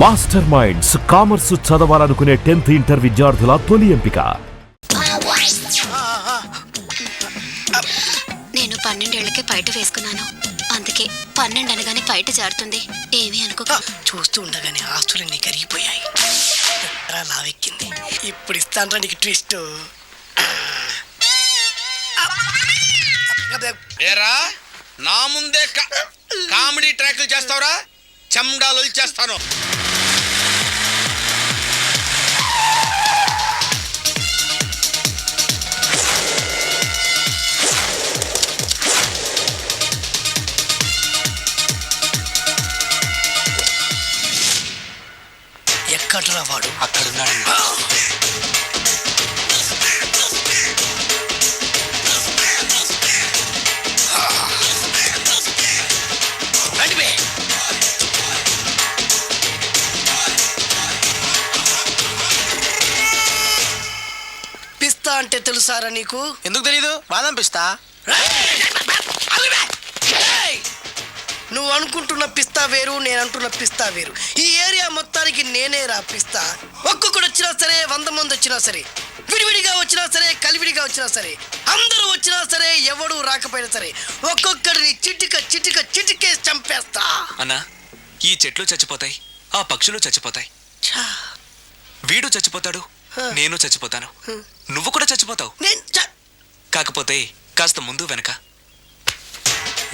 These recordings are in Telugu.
మాస్టర్ మైండ్స్ కామర్స్ చదవాలనుకునే 10th ఇంటర్ విద్యార్థుల తొలి ఎంపిక. నేను 12 ఏళ్లకే పైట వేసుకున్నాను. అందుకే 12 అనగానే పైట జారుతుంది. ఏమీ అనుకో. చూస్తూ ఉండగానే ఆస్తులన్నీ కరిగిపోయాయి. లావెక్కింది. ఇప్పుడు ఇస్తాంట్రా నీకు ట్విస్ట్. ఏరా నా ముందే కామెడీ ట్రాక్లు చేస్తావురా, చెమ్డాలు చేస్తాను. ఎక్కడ్రా వాడు? అక్కడున్నాడు. పిస్తా అంటే తెలుసారా నీకు? ఎందుకు తెలీదు? బాదం పిస్తా. నువ్వు అనుకుంటున్న పిస్తా వేరు, నేను అంటున్న పిస్తా వేరు. ఈ ఏరియా మొత్తానికి నేనే రా పిస్తా. ఒక్కొక్కడు వచ్చినా సరే, 100 మంది వచ్చినా సరే, విడివిడిగా వచ్చినా సరే, కలివిడిగా వచ్చినా సరే, అందరూ వచ్చినా సరే, ఎవడు రాకపోయినా సరే, ఒక్కొక్కడిని చిటికేసి చంపేస్తా. అన్నా, ఈ చెట్లు చచ్చిపోతాయి, ఆ పక్షులు చచ్చిపోతాయి, వీడు చచ్చిపోతాడు, నేను చచ్చిపోతాను, నువ్వు కూడా చచ్చిపోతావు. కాకపోతే కాస్త ముందు వెనక.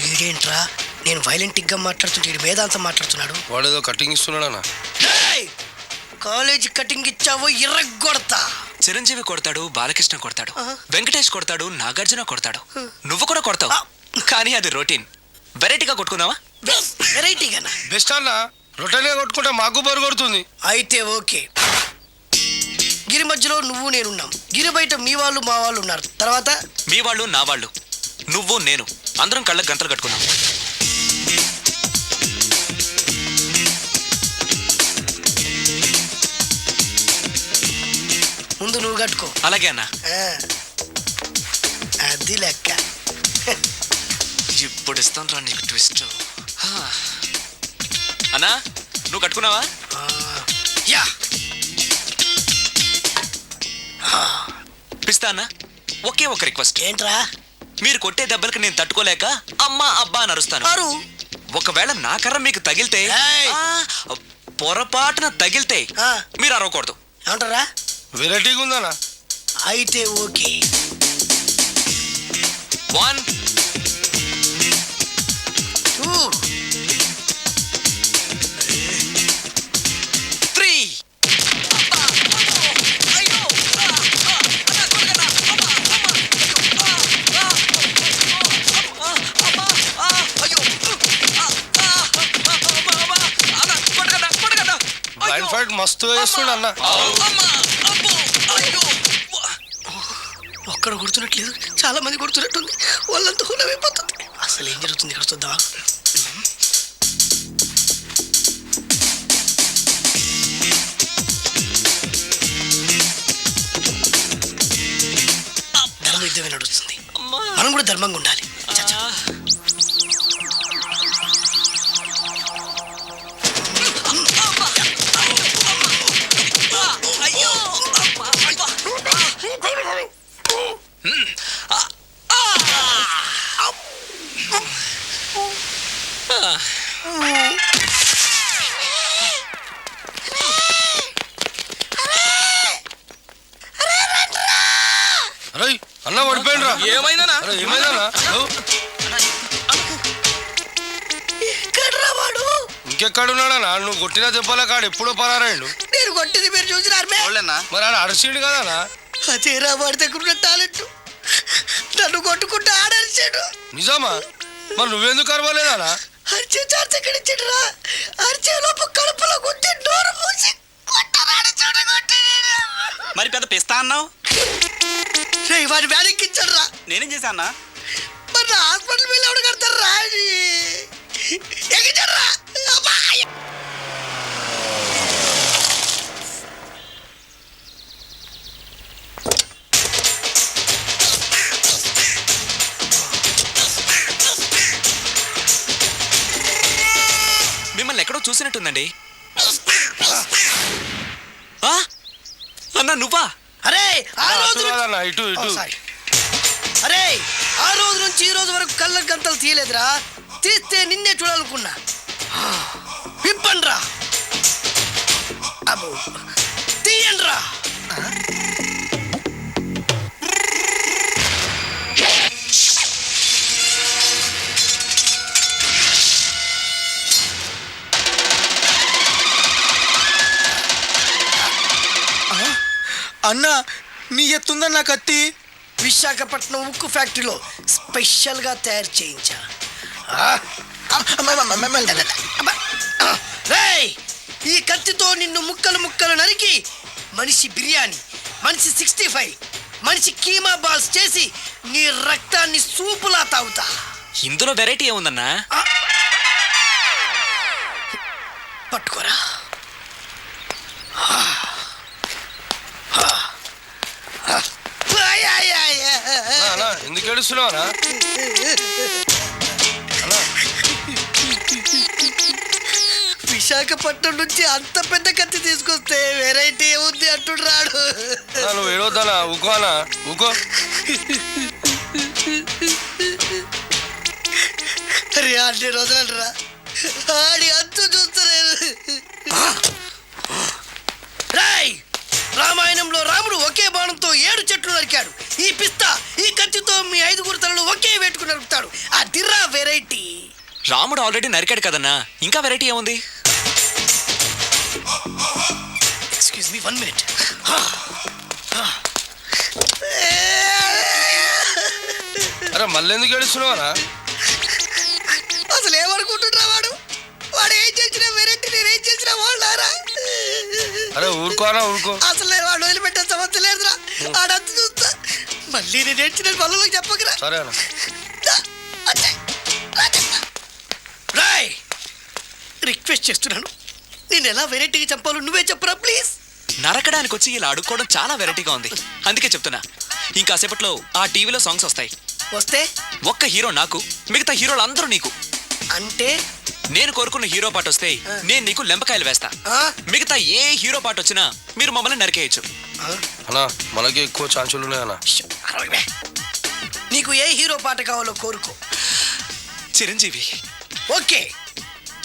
వీడేంట్రా నేను వైలెంటిక్ గా మాట్లాడుతుంటే వేదాంతం మాట్లాడుతున్నాడు. వాడేదో కటింగ్ ఇస్తున్నాడన్నా. కాలేజీ కటింగ్ ఇచ్చావో ఇర్రగొడతా. చిరంజీవి కొడతాడు, బాలకృష్ణ కొడతాడు, వెంకటేష్ కొడతాడు, నాగార్జున కొడతాడు, నువ్వు కూడా కొడతావు. కానీ అది రొటీన్. వెరైటీగా కొట్టుకుందావా? వెరైటీగానా? బెస్ట్ అన్న, రొటీన్గా కొట్టుకుంటే మాకు బరు కొడుతుంది. అయితే ఓకే. గిరి మధ్యలో నువ్వు నేనున్నాం. గిరి బయట మీ వాళ్ళు మా వాళ్ళు ఉన్నారు. తర్వాత మీ వాళ్ళు నా వాళ్ళు, నువ్వు నేను, అందరం కళ్ళకు గంటలు కట్టుకున్నాం. ముందు నువ్వు కట్టుకో. అలాగే అన్నా. అది లెక్క. ఇప్పుడు ఇస్తాను రా నీకు ట్విస్ట్. అన్నా, నువ్వు కట్టుకున్నావా? యా. పిస్తా అన్నా, ఒకే ఒక రిక్వెస్ట్. ఏంట్రా? మీరు కొట్టే దెబ్బలకి నేను తట్టుకోలేక అమ్మా అబ్బా అని అరుస్తాను. ఒకవేళ నా కర్ర మీకు తగిలితే, పొరపాటున తగిలితే మీరు అరవకూడదు. ఏమంటారా? వెరైటీగా ఉందన్నా. అయితే ఓకే. 1 2 3. బ్లైండ్ ఫైట్ మస్తు వేస్తుండ అన్న. ఒక్కడ కొడుతున్నట్లేదు, చాలా మంది కొడుతున్నట్టుంది. వాళ్ళంతా హులమైపోతుంది. అసలు ఏం జరుగుతుంది ఇక్కడ చూద్దాం. ధర్మ యుద్ధమే నడుస్తుంది. మనం కూడా ధర్మంగా ఉండాలి. అరే అన్న పడిపోయిండ్రా. ఏమైందనా? ఏమైందన్నా? ఎక్కడ్రా వాడు? ఇంకెక్కడున్నాడన్నా? నువ్వు కొట్టినా చెప్పాలా కాడు ఎప్పుడో పరారాయండు. నేను కొట్టింది మీరు చూసినారు. మరి ఆడ అరిసిండు కదనా? అదేరా వాడి దగ్గర ఉన్న టాలెంట్. నన్ను కొట్టుకుంటూ ఆడరిచాడు. నిజమా? మరి నువ్వెందుకు అరవలేదానా? అరిచే చార్జ్ ఎక్కడిచ్చాడురా? అరిచే లోపు కడుపులో కొట్టి నోరు మూసి కొట్టరాడు. చూడగొట్టి మరి పెద్ద పిస్తా అన్నావు. వాడి వ్యాధికిచ్చాడు రా. నేనేం చేశానా? మరి హాస్పిటల్ వెళ్ళి ఎవడు కడతారు రా? ఎక్కించాడు రా. మిమ్మల్ని ఎక్కడో చూసినట్టుందండి. ఆ? అన్నా నువ్వా? అరే ఆ రోజు అటు కాదన్నా, ఇటు ఓ, ఇటు సారీ. అరే ఆ రోజు నుంచి ఈ రోజు వరకు కళ్ళ గంతలు తీయలేదురా. తీస్తే నిన్నే చూడాలనుకున్నా. విప్పండ్రా. అబ్బో తీయండ్రా. అన్నా నీ ఎత్తుందన్న కత్తి. విశాఖపట్నం ఉక్కు ఫ్యాక్టరీలో స్పెషల్గా తయారు చేయించా. రేయ్, ఈ కత్తితో నిన్ను ముక్కలు ముక్కలు నరికి మనిషి బిర్యానీ, మనిషి 65, మనిషి కీమా బాల్స్ చేసి నీ రక్తాన్ని సూపులా తాగుతా. ఇందులో వెరైటీ ఏముందన్నా? పట్టుకోరా. అన్నా ఎందుకు ఏడుస్తున్నావు అన్నా? విశాఖపట్నం నుంచి అంత పెద్ద కత్తి తీసుకొస్తే వెరైటీ ఏముంది అంటుడు రాడు. అన్నా, నువ్వు ఏడవద్దనా, ఊకో అన్నా, ఊకో. అరే అన్ని రోజులరా ఆడి అంతు చూస్తలేదు. రాయ్, రామాయణంలో రాముడు ఒకే బాణంతో 7 చెట్లు నరికాడు. ఈ పిస్తా ఈ కత్తితో మీ 5 తలలు ఒకే వేటుకు నరుకుతాడు. ఆ దిర్రా వెరైటీ. రాముడు ఆల్రెడీ నరికాడు కదన్నా, ఇంకా వెరైటీ ఏముంది? Excuse me 1 minute. అరే మళ్ళీ ఎందుకు ఏడుస్తున్నావు అన్నా? అసలు ఏమనుకుంటున్నా వాడు? వాడు ఏం చేసిన వెరైటీ, నేనేం చేసిన వాళ్ళారా? అరే ఊరుకో అన్నా, ఊరుకో. అసలు వాడు వదిలిపెట్టే సమస్య లేదురా. ఆడంత చూస్తా. మళ్ళీ నేను ఏడ్చిన పనులకు చెప్పకరా. సరే అన్న. రాయ్, రిక్వెస్ట్ చేస్తున్నాను, నేను ఎలా వెరైటీగా చంపాలో నువ్వే చెప్పరా ప్లీజ్. నరకడానికి వచ్చి ఇలా అడుక్కోవడం చాలా వెరైటీగా ఉంది, అందుకే చెప్తున్నా. ఇంకాసేపట్లో ఆ టీవీలో సాంగ్స్ వస్తాయి. వస్తే ఒక్క హీరో నాకు, మిగతా హీరోలు అందరూ నీకు. అంటే నేను కోరుకున్న హీరో పాట వస్తే నేను నీకు లెంపకాయలు వేస్తా. ఆ? మిగతా ఏ హీరో పాట వచ్చినా మీరు మమ్మల్ని నరికేయచ్చు. అన్నా మనకి ఎక్కువ ఛాన్సులు ఉన్నాయి అన్న. అరవై. నీకు ఏ హీరో పాట కావాలో కోరుకో. చిరంజీవి. ఓకే,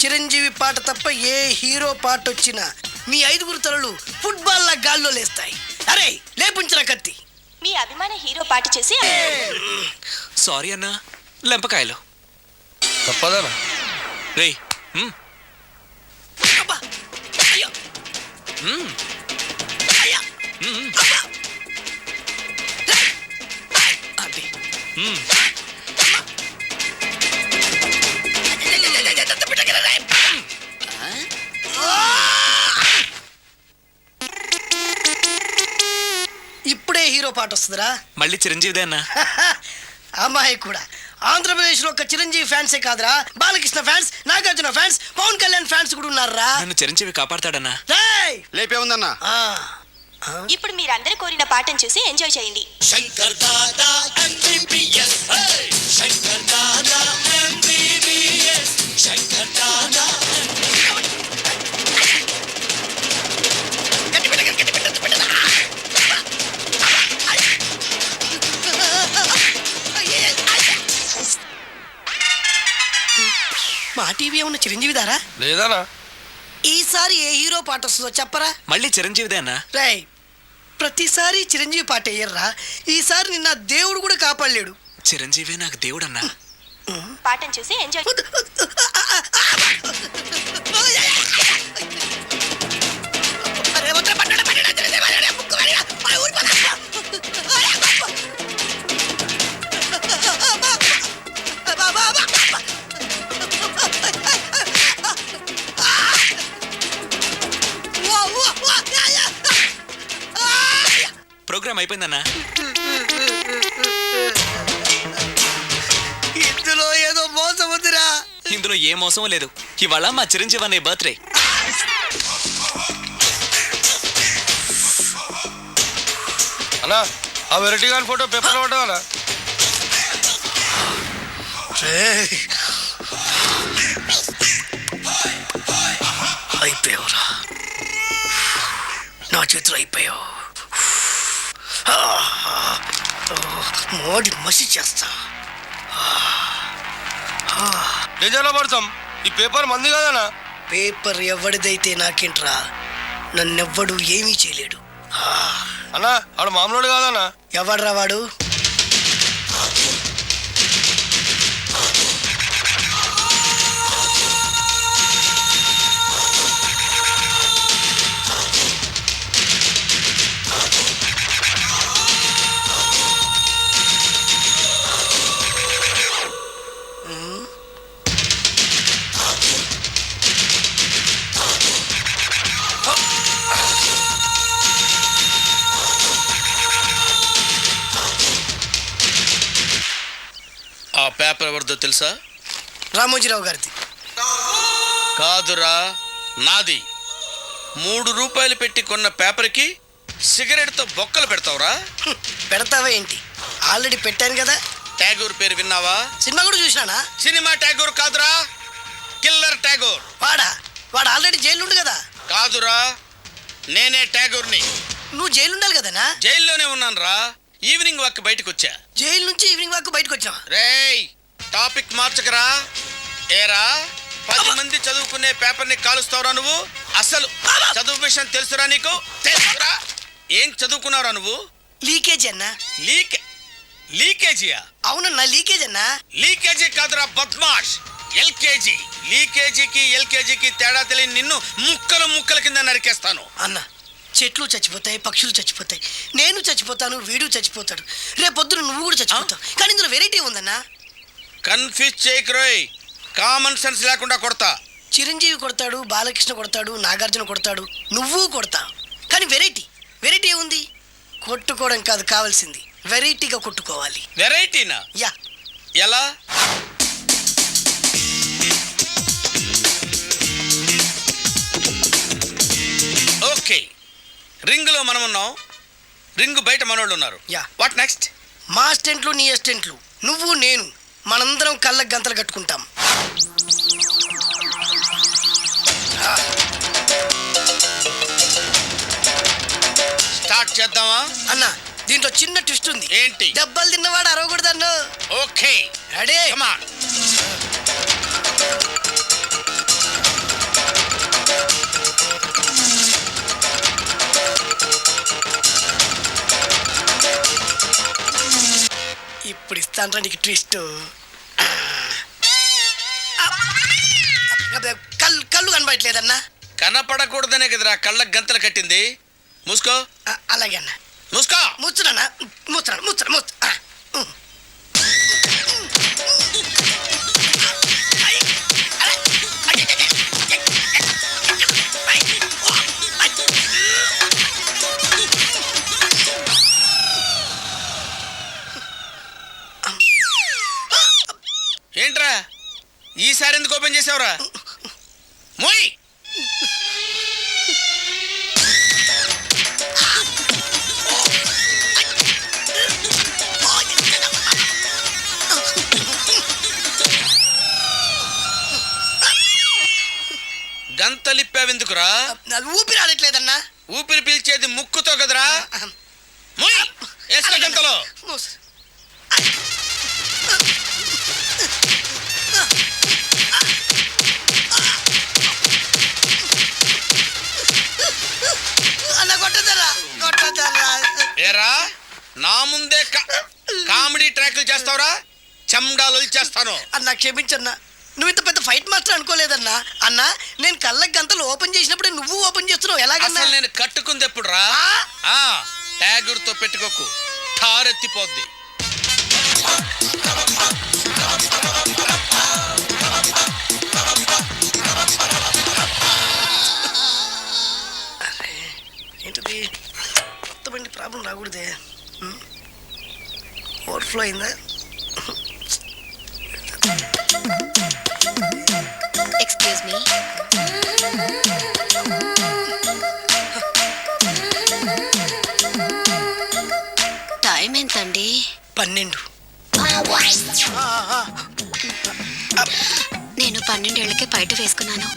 చిరంజీవి పాట తప్ప ఏ హీరో పాట వచ్చినా మీ 5 తలలు ఫుట్బాల్ లా గాల్లో లేస్తాయి. అరే లేపుంచిన కత్తి. మీ అభిమాన హీరో పాట చేసి సారీ అన్నా, లెంపకాయలు. తప్పదనా? రేయ్, అబ్బా! అయ్యో! అయ్యా! అబ్బా! అది ఇప్పుడే హీరో పాట వస్తుందిరా. మళ్ళీ చిరంజీవిదే అన్నా. అమ్మాయి కూడా ఆంధ్రప్రదేశ్ లో ఒక చిరంజీవి ఫ్యాన్సే కాదురా, Balakrishna fans, Nagarjuna fans, Pawan Kalyan fans కూడా ఉన్నారా. నన్ను చిరంజీవి కాపాడతాడన్నా. రేయ్! లేపే ఉందన్నా. ఆ, ఇప్పుడు మీరందరూ కోరిన పాటను చూసి ఎంజాయ్ చేయండి. మా టీవీ ఏమన్నా చిరంజీవి దారా? లేదనా? ఈసారి ఏ హీరో పాట వస్తుందో చెప్పరా. మళ్ళీ చిరంజీవిదే అన్నా. రేయ్, ప్రతిసారి చిరంజీవి పాట వేయర్రా. ఈసారి నిన్న దేవుడు కూడా కాపాడలేడు. చిరంజీవి నాకు దేవుడన్నా. పాటను చూసి ఎంజాయ్. ప్రోగ్రామ్ అయిపోయిందన్నా. ఇందులో ఏదో మోసం ఉందిరా. ఇందులో ఏ మోసం లేదు. ఇవాళ మా చిరంజీవి అనే బర్త్డే. అన్నా ఆ వెరైటీ గాని ఫోటో పేపర్లో పడ్డా? అయిపోయావురా. నా చేతిలో అయిపోయావు. మోడి మసి చేస్తా. నిజంగా పడతాం. ఈ పేపర్ మంది కదనా? పేపర్ ఎవడిదైతే నాకేంట్రా, నన్నెవ్వడు ఏమీ చేయలేడు. అన్నా ఆడు మామూలు కాదన్నా. ఎవడ్రా వాడు? ఆ పేపర్ ఎవరిదో తెలుసా? రామోజీరావు గారిది. కాదురా, నాది. 3 రూపాయలు పెట్టి కొన్న పేపర్కి సిగరెట్తో బొక్కలు పెడతావురా? పెడతావా ఏంటి? ఆల్రెడీ పెట్టాను కదా. ట్యాగూర్ పేరు విన్నావా? సినిమా కూడా చూసినానా? సినిమా ట్యాగూర్ కాదురా, కిల్లర్ ట్యాగూర్. వాడు ఆల్రెడీ జైలు ఉండు కదా. కాదురా, నేనే ట్యాగూర్ని. నువ్వు జైలు ఉండాలి కదనా? జైల్లోనే ఉన్నాను రా. ఈవినింగ్ వాక్ బయటకు వచ్చా. జైలు నుంచి ఈవినింగ్ వాక్ బయటకు వచ్చావా? రేయ్, టాపిక్ మార్చకరా. ఏరా, 10 మంది చదువుకునే పేపర్ని కాలుస్తావురా నువ్వు? అసలు చదువు విషయం తెలుసురా నీకు? తెలుసురా? ఏం చదువుకున్నావురా నువ్వు? లీకేజ్ అన్నా. లీకేజీయా? అవునన్నా, లీకేజ్ అన్నా. లీకేజీ కాదురా బద్మాష్, ఎల్కేజీ. లీకేజీకి ఎల్కేజీకి తేడా తెలియని నిన్ను ముక్కలు ముక్కల కింద నరికేస్తాను. అన్న, చెట్లు చచ్చిపోతాయి, పక్షులు చచ్చిపోతాయి, నేను చచ్చిపోతాను, వీడు చచ్చిపోతాడు, రేపొద్దున నువ్వు కూడా చచ్చిపోతావు. కానీ ఇందులో వెరైటీ ఉందన్నా. కన్ఫ్యూజ్ చేయకురోయ్, కామన్ సెన్స్ లేకుండా కొడతా. చిరంజీవి కొడతాడు, బాలకృష్ణ కొడతాడు, నాగార్జున కొడతాడు, నువ్వు కొడతావు. కానీ వెరైటీ ఉంది. కొట్టుకోవడం కాదు కావాల్సింది, వెరైటీగా కొట్టుకోవాలి. వెరైటీనా? యా. ఎలా? ఓకే, రింగులో మనం ఉన్నాం, రింగు బయట మనోళ్ళు ఉన్నారు. యా. What next? మా అసిస్టెంట్లు, నీ అసిస్టెంట్లు, నువ్వు నేను, మనందరం కళ్ళకు గంతలు కట్టుకుంటాం. స్టార్ట్ చేద్దామా? అన్న, దీంట్లో చిన్న ట్విస్ట్ ఉంది. ఏంటి? దెబ్బలు తిన్నవాడు అరవకూడదన్ను. Okay, ready? Come on. ఇప్పుడు ఇస్తాను నీకు ట్విస్ట్. కళ్ళు కనబడట్లేదన్నా. కనపడకూడదనే కదరా కళ్ళకు గంతలు కట్టింది. మూసుకో. అలాగే అన్న. మూసుకో. ముచ్చునన్నా, ముచ్చు. ఏంట్రా ఈసారి ఎందుకు ఓపెన్ చేసావురా? మోయ్. గంతలిప్పావెందుకురా? ఊపిరి ఆడట్లేదన్నా. ఊపిరి పీల్చేది ముక్కుతో కదరా. మోయ్, వేసుకో గంతలో. ఏరా, నా ముందే కామెడీ ట్రాక్లు చేస్తావురా? చెమ్డాలు చేస్తాను. అన్నా క్షమించన్నా, నువ్వు ఇంత పెద్ద ఫైట్ మాస్టర్ అనుకోలేదన్నా. అన్నా, నేను కళ్ళకి గంతలు ఓపెన్ చేసినప్పుడే నువ్వు ఓపెన్ చేస్తున్నావు, ఎలాగన్నా? అసలు నేను కట్టుకుంది ఎప్పుడురా? ట్యాగూర్తో పెట్టుకోకు, ఠారెత్తిపోద్ది. ఏంటిది? మొత్తం ప్రాబ్లం రాకూడదే. ఓవర్ఫ్లో అయిందా? Excuse me. టైం ఎంతండి? 12. నేను 12 ఏళ్ళకే బయట వేసుకున్నాను.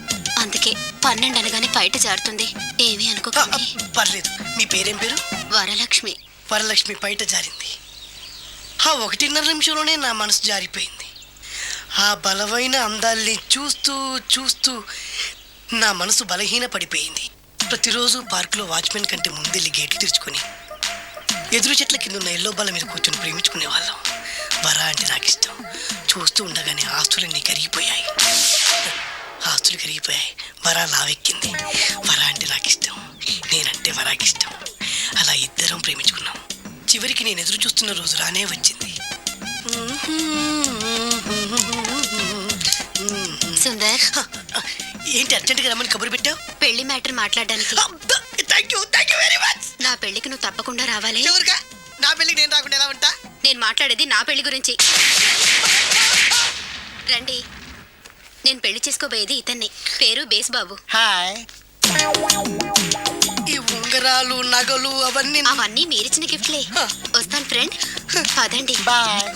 అందుకే 12 అనగానే బయట జారుతుంది. ఏమీ అనుకోకండి. పర్లేదు. మీ పేరేం పేరు? వరలక్ష్మి. వరలక్ష్మి బయట జారింది. ఆ 1.5 నిమిషంలోనే నా మనసు జారిపోయింది. ఆ బలమైన అందాల్ని చూస్తూ చూస్తూ నా మనసు బలహీన పడిపోయింది. ప్రతిరోజు పార్కులో వాచ్మెన్ కంటే ముందెళ్ళి గేట్లు తెరుచుకొని ఎదురు చెట్ల కింద ఉన్న ఎల్లో బల్ల మీద కూర్చొని ప్రేమించుకునే వాళ్ళం. వర అంటే నాకు ఇష్టం. చూస్తూ ఉండగానే ఆస్తులన్నీ కరిగిపోయాయి. ఆస్తులు కరిగిపోయాయి. వర లావెక్కింది. వర అంటే నాకు ఇష్టం, నేనంటే వరాకి ఇష్టం. అలా ఇద్దరం ప్రేమించుకున్నాం. చివరికి నేను ఎదురు చూస్తున్న రోజు రానే వచ్చింది. సుందర్, ఏంటి అర్జెంట్గా రమ్మని కబురు పెట్టావు? పెళ్లి మ్యాటర్ మాట్లాడడానికి. Thank you very much. నా పెళ్లికి నువ్వు తప్పకుండా రావాలి. ఎవరుగా? నా పెళ్ళికి నేను రాకుండా ఎలా ఉంటా? నేను మాట్లాడేది నా పెళ్లి గురించి. రండి. నేను పెళ్లి చేసుకోబోయేది ఇతన్ని. పేరు బేస్బాబు. హాయ్. ఈ ఉంగరాలు నగలు అవన్నీ మీరిచ్చిన గిఫ్ట్లే. వస్తాను ఫ్రెండ్. పదండి. బాయ్.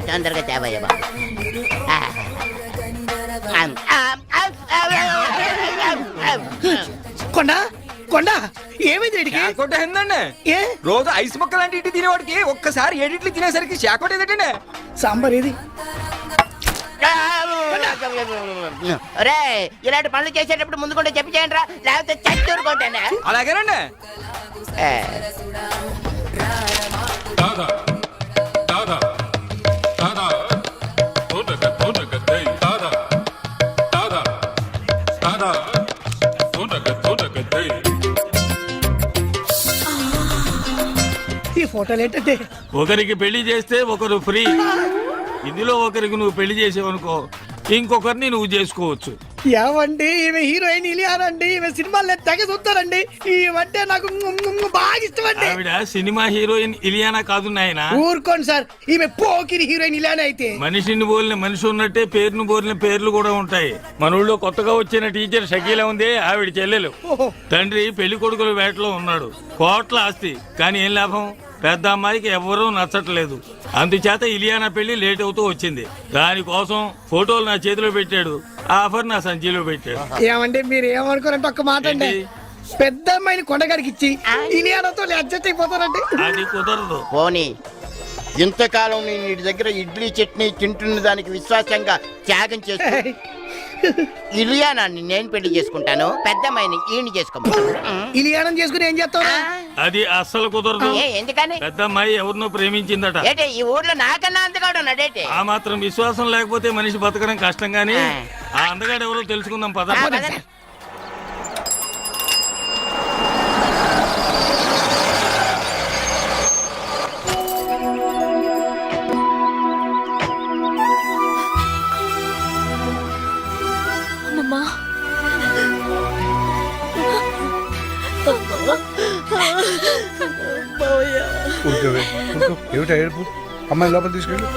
తొందరగా తేవయ్య బాబు. కొండ కొండ ఏమైంది వీడికి? శాకోట ఏందండి? ఏ రోజు ఐస్ ముక్క లాంటి ఇడ్లీ తినేవాడికి ఒక్కసారి ఏడిట్లు తినేసరికి శాకోట ఏదంటే సాంబార్ ఏది? రే, ఇలాంటి పనులు చేసేటప్పుడు ముందు కూడా చెప్పి చేయండి రా, లేకపోతే చచ్చూరుకుంటానే. అలాగేనండి. ఈ ఫోటోలు ఏంటంటే ఒకరికి పెళ్లి చేస్తే ఒకరు ఫ్రీ. ఇందులో ఒకరికి నువ్వు పెళ్లి చేసేవనుకో, ఇంకొకరిని నువ్వు చేసుకోవచ్చు. ఏమండి, ఈమె హీరోయిన్ ఇలియానండి. ఈమె సినిమాలు తెగ చూస్తారండి. ఈమంటే నాకు బాగా ఇష్టం అండి. ఆవిడ సినిమా హీరోయిన్ ఇలియానా కాదు నాయనా. ఊరుకోండి సార్, ఈమె పోకిరి హీరోయిన్ ఇలియానా అయితే. మనిషిని బోలిన మనిషి ఉన్నట్టే పేరును బోలిన పేర్లు కూడా ఉంటాయి. మన ఊళ్ళో కొత్తగా వచ్చిన టీచర్ షకీలా ఉంది, ఆవిడ చెల్లెలు. తండ్రి పెళ్లి కొడుకుల వేటలో ఉన్నాడు. కోట్ల ఆస్తి, కానీ ఏం లాభం? పెద్ద అమ్మాయికి ఎవరూ నచ్చట్లేదు. అందుచేత ఇలియానా పెళ్లి లేట్ అవుతూ వచ్చింది. దానికోసం ఫోటోలు నా చేతిలో పెట్టాడు, ఆఫర్ నా సంచిలో పెట్టాడు. ఏమండి, మీరు ఏమనుకోరంటే ఒక్క మాట అండి. పెద్ద అమ్మాయిని కొండగారికి ఇచ్చి ఇలియానాతో అడ్జస్ట్ అయిపోతారండి. అది కుదరదు. పోనీ, ఇంతకాలం నేను నీ దగ్గర ఇడ్లీ చట్నీ తింటున్న దానికి విశ్వాసంగా త్యాగం చేస్తూ ఇలియానాన్ని నేను పెళ్లి చేసుకుంటాను, పెద్దమ్మాయిని ఈయన చేసుకోమంటాను. ఇలియానం చేసుకుని ఏం చేస్తావు? అది అస్సలు కుదరదు. ఎందుకని? పెద్ద అమ్మాయి ఎవరినో ప్రేమించిందట. ఏంటి ఈ ఊర్లో నాకన్నా అందగాడు ఉన్నాడేంటి? ఆ మాత్రం విశ్వాసం లేకపోతే మనిషి బతకడం కష్టం. గానీ ఆ అందగాడు ఎవరో తెలుసుకుందాం పద. ఏమిటా ఏడుపు? అమ్మాయి లోపల తీసుకెళ్ళు.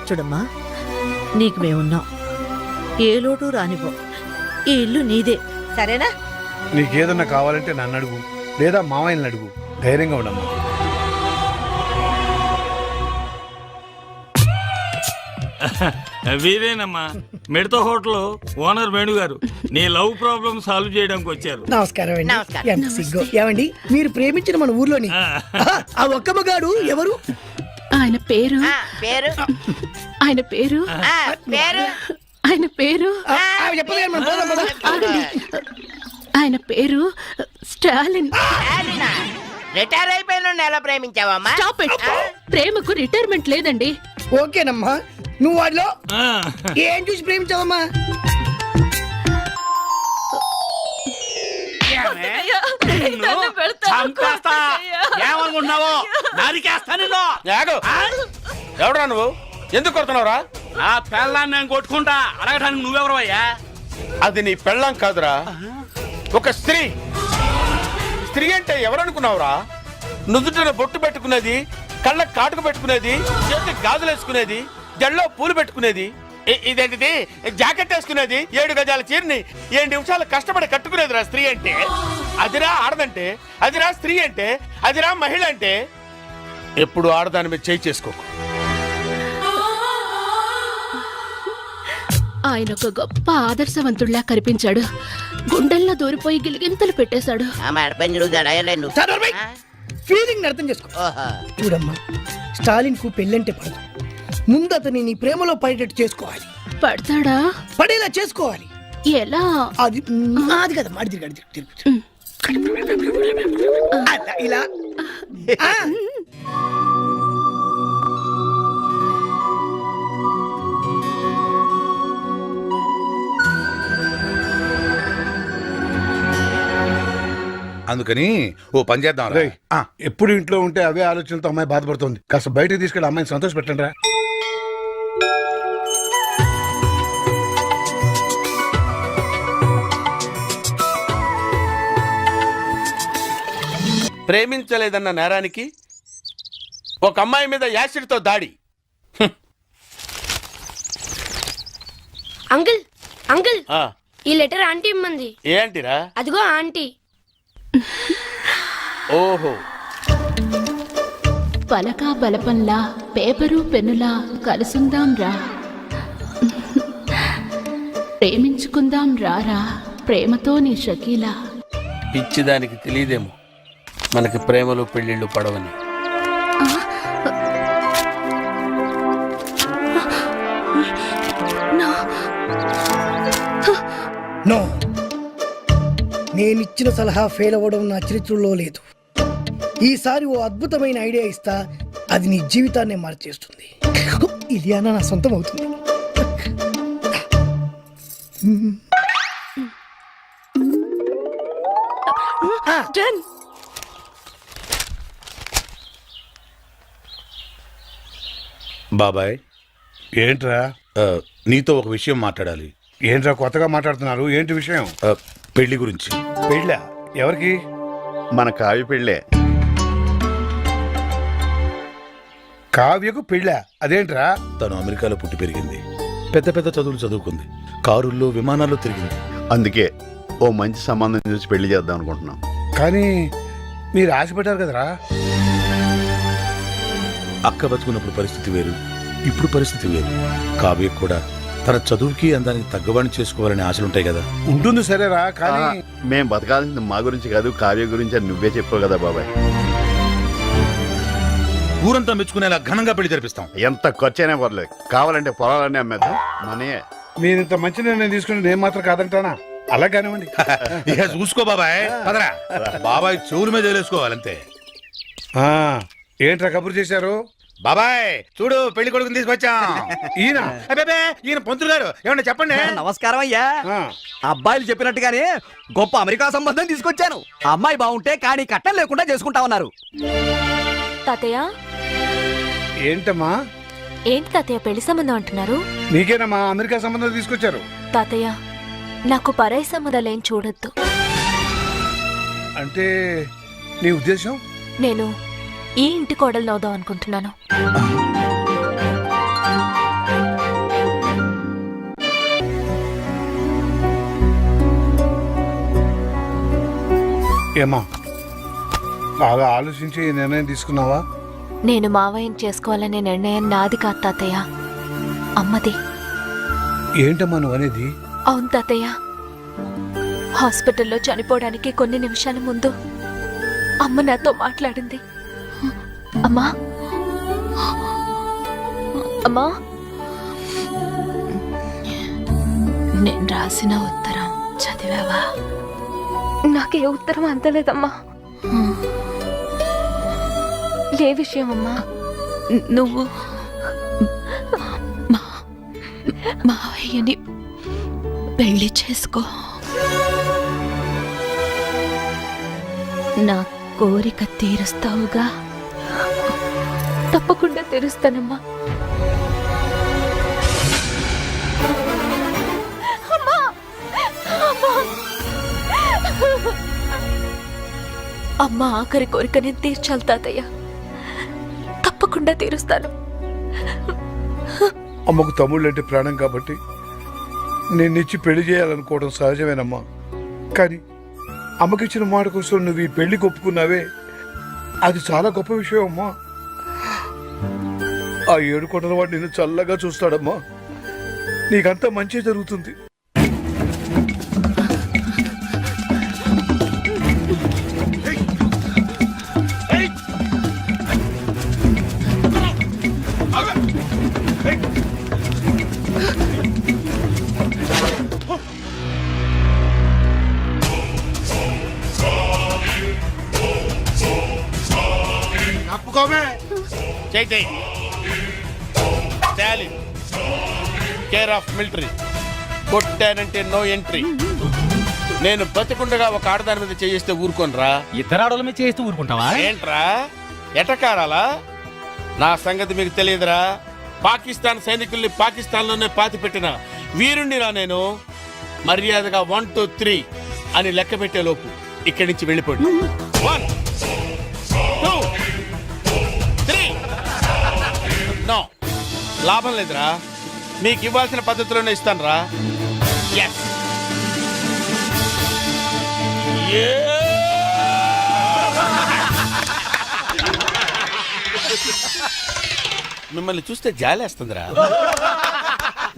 చూడమ్మా, నీకు మేమున్నాం. ఏ లోటు రానిపో. ఈ ఇల్లు నీదే, సరేనా? నీకేదన్నా కావాలంటే నన్ను అడుగు, లేదా మామయ్యని అడుగు. ధైర్యంగా ఉండమ్మా. వీరేనమ్మా, మిడత హోటల్ ఓనర్ వేణు గారు. నీ లవ్ ప్రాబ్లం సాల్వ్ చేయడానికి వచ్చారు. నమస్కారం అండి. ఎంత సిగ్గు. ఏమండి, మీరు ప్రేమించిన మన ఊర్లోని ఆ ఒక్క మగాడు ఎవరు? ఆయన పేరు ఆయన పేరు ఆయన పేరు ఆయన పేరు స్టాలిన్. రిటైర్ అయిపోయిన ఎలా ప్రేమించావమ్మా? ప్రేమకు రిటైర్మెంట్ లేదండి. ఓకేనమ్మా, నువ్వు వాడిలో ఏం చూసి ప్రేమించావమ్మా? ఏమనుకుంటున్నావు? ఎవడరా నువ్వు? ఎందుకు కొడుతున్నావురా? నా పెళ్ళాన్ని నేను కొట్టుకుంటా అడగటానికి నువ్వెవరు అయ్యా? అది నీ పెళ్ళాం కాదురా, ఒక స్త్రీ. స్త్రీ అంటే ఎవరనుకున్నావురా? నుదుటిన బొట్టు పెట్టుకునేది, కళ్ళ కాటుకు పెట్టుకునేది, చేతికి గాజులు వేసుకునేది, జల్లో పూలు పెట్టుకునేది. ఇదేంటిది జాకెట్ వేసుకునేది 7 గజాల చీరని 7 నిమిషాలు కష్టపడి కట్టుకునేది రా స్త్రీ అంటే. అదిరా ఆడదంటే, అదిరా స్త్రీ అంటే, అదిరా మహిళ అంటే. ఎప్పుడు ఆడదాని మీద చేయి చేసుకోకు. ఆయన ఒక గొప్ప ఆదర్శవంతుడిలా కనిపించాడు. గుండెల్లో దూరిపోయి గిలిగింతలు పెట్టేశాడు. ఫీలింగ్ అర్థం చేసుకో. చూడమ్మా, స్టాలిన్ కు పెళ్ళంటే పడదు. ముందు అతని నీ ప్రేమలో పడేటట్టు చేసుకోవాలి. పడతాడా? పడేలా చేసుకోవాలి. ఎలా? అది అది కదా మాడి తిరిగి అలా ఇలా. అందుకని ఓ పని చేద్దాం. ఎప్పుడు ఇంట్లో ఉంటే అవే ఆలోచనలతో అమ్మాయి బాధపడుతుంది. కాస్త బయటకు తీసుకెళ్ళి అమ్మాయిని సంతోష పెట్టండి రా. ప్రేమించలేదన్న నేరానికి ఒక అమ్మాయి మీద యాసిడ్తో దాడి. అంకుల్ అంకుల్, ఈ లెటర్ ఆంటీ ఇమ్మంది. ఏంటిరా? అదిగో ఆంటీ. ఓహో. పలకా బలపంలా పేపరు పెన్నులా కలుసుందాం రా, ప్రేమించుకుందాం రారా, ప్రేమతో నీ షకీలా. పిచ్చిదానికి తెలియదేమో మనకి ప్రేమలు పెళ్లిళ్ళు పడవని. నో, నేనిచ్చిన సలహా ఫెయిల్ అవ్వడం నా చరిత్రలో లేదు. ఈసారి ఓ అద్భుతమైన ఐడియా ఇస్తా, అది నీ జీవితాన్ని మార్చేస్తుంది. ఇలియానా నా సొంతం అవుతుంది. బాబాయ్, ఏంట్రా? నీతో ఒక విషయం మాట్లాడాలి. ఏంట్రా కొత్తగా మాట్లాడుతున్నారు? ఏంటి విషయం? పెళ్లి గురించి. పెళ్ళా? ఎవరికి? మన కావ్య పెళ్ళే. కావ్యకు పెళ్ళా? అదేంట్రా? తను అమెరికాలో పుట్టి పెరిగింది, పెద్ద పెద్ద చదువులు చదువుకుంది, కారుల్లో విమానాల్లో తిరిగింది. అందుకే ఓ మంచి సంబంధం చూసి పెళ్లి చేద్దాం అనుకుంటున్నాం. కానీ మీరు ఆశపడ్డారు కదరా. అక్క బతుకున్నప్పుడు పరిస్థితి వేరు, ఇప్పుడు పరిస్థితి వేరు. కావ్య కూడా తన చదువుకి అందానికి తగ్గవాణి చేసుకోవాలనే ఆశలుంటాయి కదా. ఉంటుంది సరేరా, కానీ మేం బతకాల్సింది మా గురించి కాదు, కావ్య గురించి అని నువ్వే చెప్పావు కదా బాబాయ్. ఊరంతా మెచ్చుకునేలా ఘనంగా పెళ్లి జరిపిస్తాం. ఎంత ఖర్చైనా పర్లేదు, కావాలంటే పొలాలన్నీ అమ్మేద్దాం. మనయే. మీరు ఇంత మంచి నిర్ణయం తీసుకుని నేను మాత్రం కాదంటానా? అలా కానివ్వండి. ఇక చూసుకో బాబాయ్, పదరా. బాబాయ్ చెవుల మీద వేసుకోవాలంతే. ఏంట్రా కబురు చేశారు? బాబాయ్ చూడు, పెళ్లి కొడుకుని తీసుకొచ్చాం. ఈయన ఈయన పంతులు గారు, ఏమన్నా చెప్పండి. నమస్కారం అయ్యా. అబ్బాయిలు చెప్పినట్టుగానే గొప్ప అమెరికా సంబంధం తీసుకొచ్చాను. అమ్మాయి బాగుంటే కానీ కట్నం లేకుండా చేసుకుంటా ఉన్నారు. తాతయ్య. ఏంటమ్మా? ఏంటి తాతయ్య పెళ్లి సంబంధం అంటున్నారు? నీకేనమ్మా అమెరికా సంబంధం తీసుకొచ్చారు. తాతయ్య, నాకు పరాయి సంబంధాలేం చూడొద్దు. అంటే నీ ఉద్దేశం? నేను ఈ ఇంటి కోడలు నవ్వుదాం అనుకుంటున్నాను. ఏమా బాగా ఆలోచించి ఈ నిర్ణయం తీసుకున్నావా? నేను మావయ్యని చేసుకోవాలనే నిర్ణయం నాది కాదు తాతయ్య, అమ్మది. ఏంటమ్మా నువ్వు అనేది? అవును తాతయ్య, హాస్పిటల్లో చనిపోవడానికి కొన్ని నిమిషాల ముందు అమ్మ నాతో మాట్లాడింది. అమ్మా అమ్మా, నేను రాసిన ఉత్తరం చదివావా? నాకే ఉత్తరం అందలేదమ్మా. ఏ విషయం అమ్మా? నువ్వు మావయ్యని పెళ్లి చేసుకో. నా కోరిక తీరుస్తావుగా? తప్పకుండా తీరుస్తానమ్మా. అమ్మ ఆఖరి కోరిక నేను తీర్చాలి తాతయ్య, తప్పకుండా తీరుస్తాను. అమ్మకు తమ్ముళ్ళు అంటే ప్రాణం కాబట్టి నేను ఇచ్చి పెళ్లి చేయాలనుకోవడం సహజమేనమ్మా. కానీ అమ్మకిచ్చిన మాట కోసం నువ్వు ఈ పెళ్లికి ఒప్పుకున్నావే, అది చాలా గొప్ప విషయం అమ్మా. ఆ 7 కొండల వాడు నిన్ను చల్లగా చూస్తాడమ్మా. నీకంతా మంచి జరుగుతుంది. Care of military. కొట్టానంటే నో ఎంట్రీ. నేను బతికుండగా ఒక ఆడదాని మీద చేయిస్తే ఊరుకోనరా? ఇద్దరు ఆడోళ్ళ మీద చేస్తూ ఊరుకుంటావా ఏంట్రా ఎటకారాలా? నా సంగతి మీకు తెలియదురా. పాకిస్తాన్ సైనికుల్ని పాకిస్తాన్లోనే పాతి పెట్టిన వీరుణ్ణిరా నేను. మర్యాదగా 1 2 3 అని లెక్క పెట్టే లోపు ఇక్కడి నుంచి వెళ్ళిపోండి. 1 2 3. నో, లాభం లేదురా. మీకు ఇవ్వాల్సిన పద్ధతిలోనే ఇస్తాను రా. మిమ్మల్ని చూస్తే జాలేస్తుందిరా.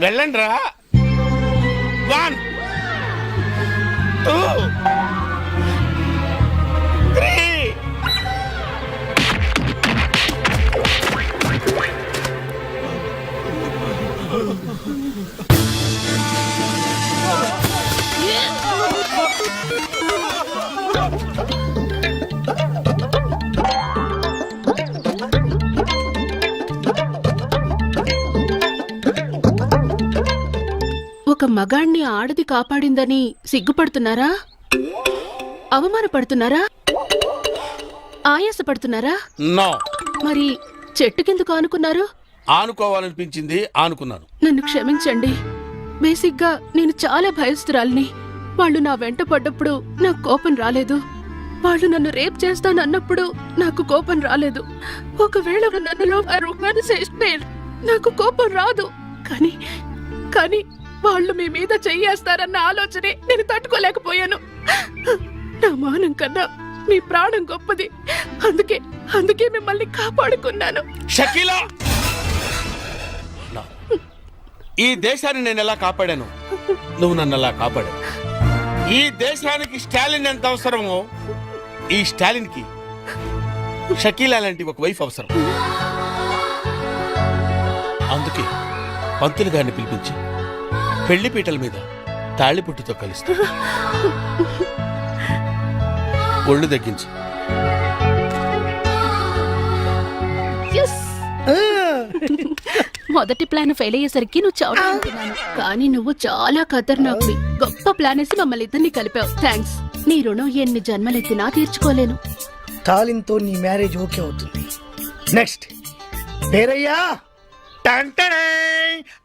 వెళ్ళండి రా. 1 2 3. ఒక మగాణ్ణి ఆడది కాపాడిందని సిగ్గుపడుతున్నారా? అవమానపడుతున్నారా? ఆయాసపడుతున్నారా? నో. మరి చెట్టుకెందుకు ఆనుకున్నారు? ఆనుకోవాలనిపించింది, ఆనుకున్నాను. నన్ను క్షమించండి. బేసిక్గా నేను చాలా భయస్తురాలిని. వాళ్ళు నా వెంట పడ్డప్పుడు నాకు కోపం రాలేదు. వాళ్ళు నన్ను రేప్ చేస్తానన్నప్పుడు నాకు కోపం రాలేదు. ఒకవేళ నన్నులో నాకు కోపం రాదు. కానీ వాళ్ళు మీ మీద చెయ్యేస్తారన్న ఆలోచనే నేను తట్టుకోలేకపోయాను. నా మానం కన్నా మీ ప్రాణం గొప్పది. అందుకే మిమ్మల్ని కాపాడుకున్నాను. షకీలా, ఈ దేశాన్ని నేను ఎలా కాపాడాను, నువ్వు నన్ను ఎలా కాపాడావు. ఈ దేశానికి స్టాలిన్ ఎంత అవసరమో, ఈ స్టాలిన్ కి షకీలా లాంటి ఒక వైఫ్ అవసరం. అందుకే పంతులు గారిని పిలిపించి పెళ్లి పీటల మీద తాళిపుట్టుతో కలుస్తా. ఒళ్ళు తగ్గించు. మొదటి ప్లాన్ ఫెయిల్ అయ్యేసరికి నువ్వు చావుతున్నాను, కానీ నువ్వు చాలా ఖతర్నాకువి. గొప్ప ప్లాన్ వేసి మమ్మల్ని ఇద్దరిని కలిపావు. థ్యాంక్స్. నీ రుణం ఎన్ని జన్మలెత్తినా తీర్చుకోలేను. తాలింతో నీ మ్యారేజ్ ఓకే అవుతుంది. నెక్స్ట్ పేరయ్యా.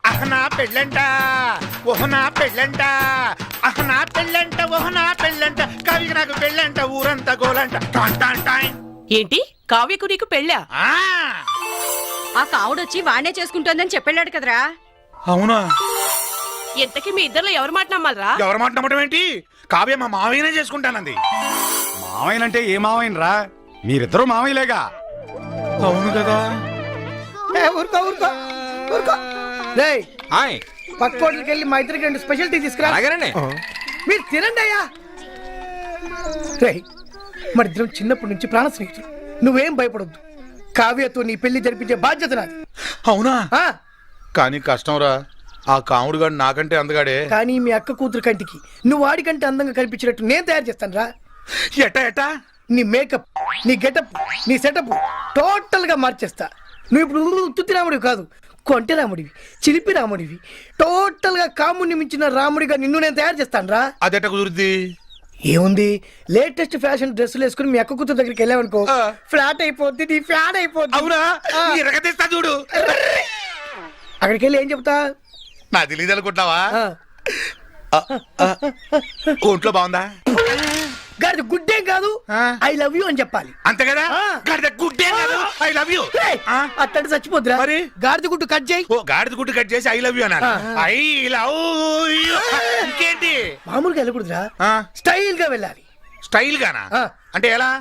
అహనా పెళ్ళంట, ఓహనా పెళ్ళంట, అహనా పెళ్ళంట, ఓహనా పెళ్ళంట, కవికి నాకు పెళ్ళంట, ఊరంతా గోలంట. ఏంటి కావ్యకు నీకు పెళ్ళా? ఆ కావుడొచ్చి వాణ్ణే చేసుకుంటోందని చెప్పాడు కదరా. అవునా? ఎంతకీ మీ ఇద్దరు ఎవరు మాట నమ్మాలరా? ఎవరు మాట నమ్మటం ఏంటి? కావ్య మా మావయ్యనే చేసుకుంటానంది. మావయ్యనంటే ఏ మావయ్యనరా? మీరిద్దరూ మావయ్యలేగా. అవును కదా. పక్క హోటల్కి వెళ్ళి మా ఇద్దరికి 2 స్పెషల్ టీ తీసుకురా. మీరు తినండి అయ్యా. మన ఇద్దరం చిన్నప్పటి నుంచి ప్రాణ స్నేహితులు. నువ్వేం భయపడొద్దు. కావ్యతో నీ పెళ్లి జరిపించే బాధ్యత నాది. అవునా? కానీ కష్టంరా. ఆ కాముడు గాడు నాకంటే అందగాడే. కానీ మీ అక్క కూతురు కంటికి నువ్వు వాడికంటే అందంగా కనిపించినట్టు నేను తయారు చేస్తాను రా. ఎట్టా నీ మేకప్, నీ గెటప్, నీ సెటప్ టోటల్ గా మార్చేస్తా. నువ్వు ఇప్పుడు తుత్తి రాముడివి కాదు, కొంటె రాముడివి, చిలిపి రాముడివి. టోటల్ గా కాముడిని మించిన రాముడిగా నిన్ను నేను తయారు చేస్తాను రా. అదెట కుదురుద్ది? ఏముంది, లేటెస్ట్ ఫ్యాషన్ డ్రెస్సులు వేసుకుని మీ అక్క కూతురు దగ్గరికి వెళ్ళావనుకో, ఫ్లాట్ అయిపోద్ది, నీ ఫ్యాన్ అయిపోద్ది. అవునా? చూడు. అక్కడికి వెళ్ళి ఏం చెప్తా? నా తెలియదు అనుకుంటున్నావా? ఒంట్లో బాగుందా? గుడ్డే కాదు ఆ. ఐ లవ్ యూ అని చెప్పాలి. అంతే కదా ఆ. గాడిద గుడ్డే కాదు ఐ లవ్ యూ. అట్టంటే చచ్చిపోద్దురా. మరి? గాడిద గుడ్డు కట్ చేయి. ఓ గాడిద గుడ్డు కట్ చేసి ఐ లవ్ యూ అన్నారు. I love you. ఇంకేంటి? మామూలుగా వెళ్ళకూడదురా, ఆ. స్టైల్ గా వెళ్ళాలి. స్టైల్ గానా? ఆ. అంటే ఎలా?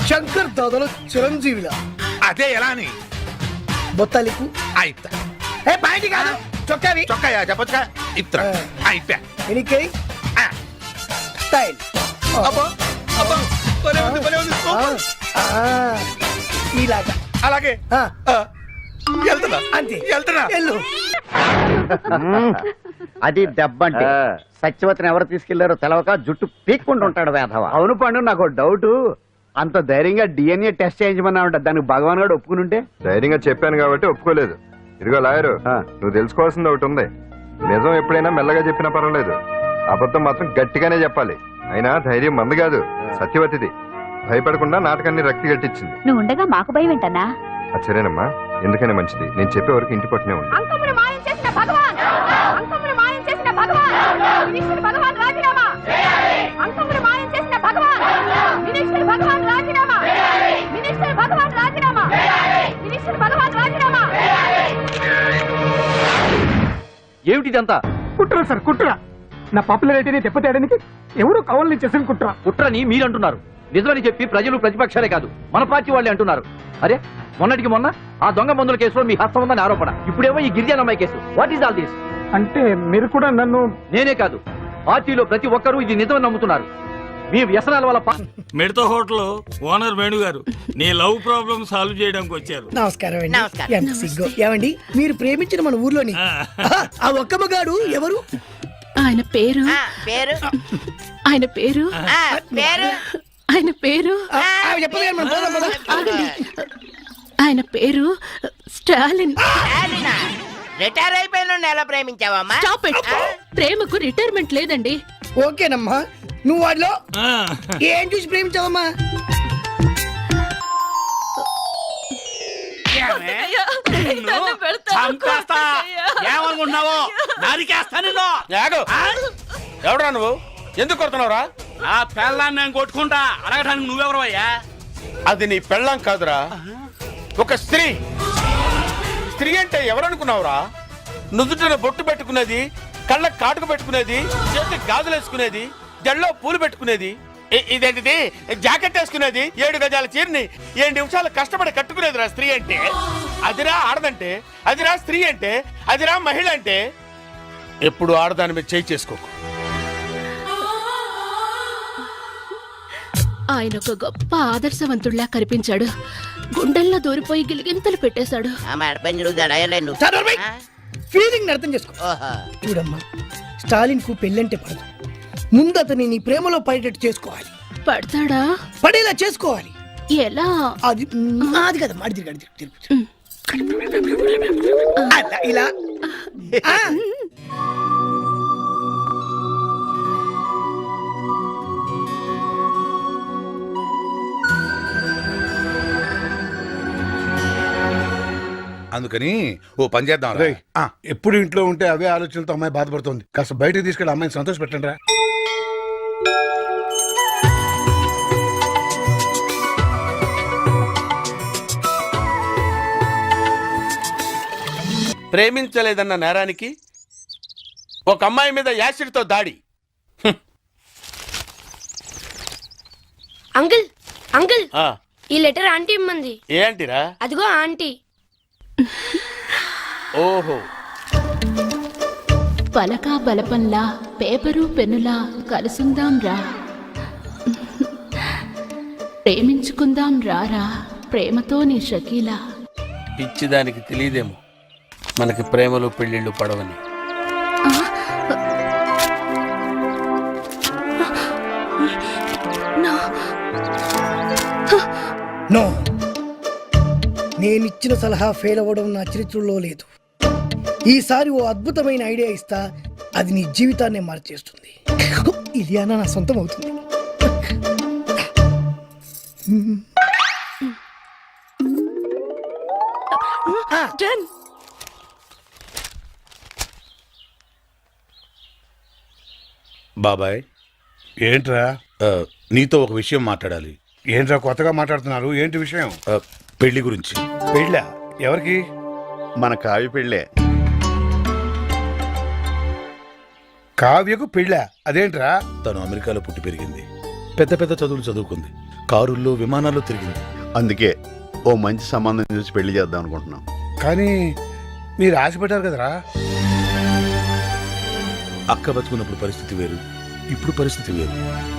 శంకర్ దాదాలో చిరంజీవిలా. అదే ఎలా అని? బొత్తాలికు అయితా ఏ పాయింట్ కాదు, చొక్కావి. చొక్కాయా చెప్పొచ్చుగా? ఇత్తా ఆ. అయిపోయా. ఎనికై స్టైల్. అబ్బో అబ్బో భలే ఉంది, భలే ఉంది. ఇలాగా అలాగే ఆ. ఆ. వెళ్తున్నా అంతే. వెళ్తున్నా. వెళ్ళు. అది దెబ్బంటే సత్యవతిని ఎవరు తీసుకెళ్లారో తెలవక జుట్టు పీక్కుంటూ ఉంటాడు వేధవ. అవును పండు, నాకు డౌట్. అంత ధైర్యంగా డిఎన్ఏ టెస్ట్ చేయించమన్నా ఉంటా, దానికి భగవాన్ గారు ఒప్పుకుని ఉంటే. ధైర్యంగా చెప్పాను కాబట్టి ఒప్పుకోలేదు. ఇదిగో లాయరు, నువ్వు తెలుసుకోవాల్సింది ఒకటి ఉంది. నిజం ఎప్పుడైనా మెల్లగా చెప్పినా పర్వాలేదు, అబద్ధం మాత్రం గట్టిగానే చెప్పాలి. అయినా ధైర్యం మంది కాదు, సత్యవతిది. భయపడకుండా నాటకాన్ని రక్తి గట్టించింది. నువ్వు ఉండగా మాకు భయం ఏంటన్నా? సరేనమ్మా, ఎందుకనే మంచిది. నేను చెప్పే వరకు ఇంటి పట్టునే ఉంది. అంకమును మాయం చేసిన భగవాన్, అంకమును మాయం చేసిన భగవాన్, వినిష్ఠుడు భగవాన్ రాజీనామా. అంకమును మాయం చేసిన భగవాన్, వినిష్ఠుడు భగవాన్ రాజీనామా. వినిష్ఠుడు భగవాన్ రాజీనామా. వినిష్ఠుడు భగవాన్ రాజీనామా. ఏమిటిదంతా? కుట్ర సార్, కుట్ర. నా పాపులారిటీని దెబ్బతేయడానికి ఎవరు కావాలని చేసిన కుట్ర. కుట్రని మీరంటున్నారు, నిజమని చెప్పి ప్రజలు ప్రతిపక్షాలే కాదు మన పార్టీ వాళ్ళే అంటున్నారు. అరే మొన్నటికి మొన్న ఆ దొంగ మందుల కేసులో మీ హస్తం ఉందని ఆరోపణ, ఇప్పుడేమో ఈ గిరిజనమ్మాయి case. What is all this? అంటే మీరు కూడా నన్ను. నేనే కాదు, పార్టీలో ప్రతి ఒక్కరూ ఇది నిజమని నమ్ముతున్నారు. మీ వ్యసనాల వల్ల మిడత హోటల్ ఓనర్ వేణు గారు నీ లవ్ ప్రాబ్లం సాల్వ్ చేయడానికి వచ్చారు. నమస్కారం అండి. ఎంత సిగ్గు. ఏమండి, మీరు ప్రేమించిన మన ఊర్లోని ఆ ఒక్క మగాడు ఎవరు? ఆయన పేరు పేరు ఆయన పేరు ఆయన పేరు చెప్పదు కానీ మనం పోదాం, పద. ఆగండి. ఆయన పేరు స్టాలిన్. రిటైర్ అయిపోయిన ఎలా ప్రేమించావమ్మా? Stop it. ప్రేమకు రిటైర్మెంట్ లేదండి. ఓకేనమ్మా, నువ్వు వాడిలో ఆ, ఏం చూసి ప్రేమించావమ్మా? ఏమనుకుంటున్నావు? నరికేస్తా నిన్ను. ఎవడరా నువ్వు? ఎందుకు కొడుతున్నావురా? ఆ పెళ్ళాన్ని నేను కొట్టుకుంటా అడగడానికి నువ్వెవరు అయ్యా? అది నీ పెళ్ళాం కాదురా, ఒక స్త్రీ. స్త్రీ అంటే ఎవరనుకున్నావురా? నుదుటిన బొట్టు పెట్టుకునేది, కళ్ళకు కాటుకు పెట్టుకునేది, చేతికి గాజులు వేసుకునేది, జల్లో పూలు పెట్టుకునేది, ఇదేంటిది జాకెట్ వేసుకునేది, 7 గజాల చీరని 7 నిమిషాలు కష్టపడి కట్టుకునేదిరా స్త్రీ అంటే. అదిరా ఆడదంటే, అదిరా స్త్రీ అంటే, అదిరా మహిళ అంటే. ఎప్పుడు ఆడదాని మీద చేయి చేసుకోకు. ఆయన ఒక గొప్ప ఆదర్శవంతుడిలా కనిపించాడు. గుండెల్లో దూరిపోయి గిలిగింతలు పెట్టేశాడు. ఫీలింగ్ అర్థం చేసుకో. చూడమ్మా, స్టాలిన్ కు పెళ్ళంటే పడదు. ముందు అతని నీ ప్రేమలో పడేటట్టు చేసుకోవాలి. పడతాడా? పడేలా చేసుకోవాలి. ఎలా? అది అది కదా మాడి తిరిగి అలా ఇలా. ఆ. అందుకని ఓ పని చేద్దాం. రేయ్, ఎప్పుడు ఇంట్లో ఉంటే అవే ఆలోచనలతో అమ్మాయి బాధపడుతుంది. కాస్త బయటకు తీసుకెళ్ళి అమ్మాయిని సంతోష పెట్టండి రా. ప్రేమించలేదన్న నేరానికి ఒక అమ్మాయి మీద యాసిడ్తో దాడి. అంకుల్ అంకుల్, ఆ, ఈ లెటర్ ఆంటీ ఇమ్మంది. ఏ ఆంటీరా? అదిగో ఆంటీ. ఓహో, పలకా బలపంలా పేపరు పెన్నులా కలుసుందాం రా, ప్రేమించుకుందాం రారా, ప్రేమతో నీ షకీలా. పిచ్చిదానికి తెలియదేమో మనకి ప్రేమలు పెళ్ళిళ్ళు పడవని. నో, నేనిచ్చిన సలహా ఫెయిల్ అవ్వడం నా చరిత్రలో లేదు. ఈసారి ఓ అద్భుతమైన ఐడియా ఇస్తా, అది నీ జీవితాన్నే మార్చేస్తుంది. ఇలియానా నా సొంతం అవుతుంది. బాబాయ్ ఏంట్రా నీతో ఒక విషయం మాట్లాడాలి. ఏంట్రా కొత్తగా మాట్లాడుతున్నారు? ఏంటి విషయం? పెళ్లి గురించి. పెళ్ళా? ఎవరికి? మన కావి పెళ్ళే. కావ్యకు పెళ్ళా? అదేంట్రా? తను అమెరికాలో పుట్టి పెరిగింది, పెద్ద పెద్ద చదువులు చదువుకుంది, కారుల్లో విమానాల్లో తిరిగింది. అందుకే ఓ మంచి సంబంధం చూసి పెళ్లి చేద్దాం అనుకుంటున్నాం. కానీ మీరు ఆశపడ్డారు కదరా. అక్క బతుకున్నప్పుడు పరిస్థితి వేరు, ఇప్పుడు పరిస్థితి వేరు.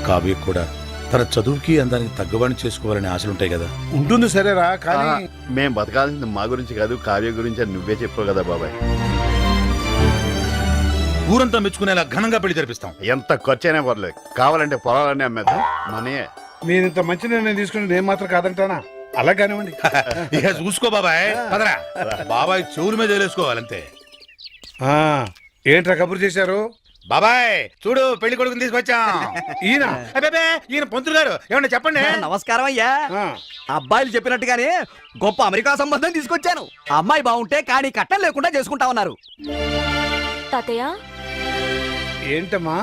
కావ్య కూడా తన చదువుకి అందానికి తగ్గవాడిని చేసుకోవాలని ఆశలుంటాయి కదా. ఉంటుంది సరేరా, కానీ మేం బతకాల్సింది మా గురించి కాదు, కావ్య గురించి అని నువ్వే చెప్పావు కదా బాబాయ్. ఊరంతా మెచ్చుకునేలా ఘనంగా పెళ్లి జరిపిస్తాం. ఎంత ఖర్చైనా పర్లేదు, కావాలంటే పొలాలన్నీ అమ్మేద్దాం. మనీ మీరు ఇంత మంచి నిర్ణయం తీసుకుని నేను మాత్రం కాదంటానా? అలా కానివ్వండి. ఇక చూసుకో బాబాయ్, పదరా. బాబాయ్ చెవుల మీద వేసుకోవాలంతే. ఏంట్రా కబురు చేశారు? బాబాయ్ చూడు, పెళ్లి కొడుకుని తీసుకొచ్చాం. ఈయన ఈయన పంతులు గారు, ఏమన్నా చెప్పండి. నమస్కారం అయ్యా. అబ్బాయిలు చెప్పినట్టుగానే గొప్ప అమెరికా సంబంధం తీసుకొచ్చాను. అమ్మాయి బాగుంటే కానీ కట్టం లేకుండా చేసుకుంటా ఉన్నారు. తాతయ్య ఏంటమ్మా?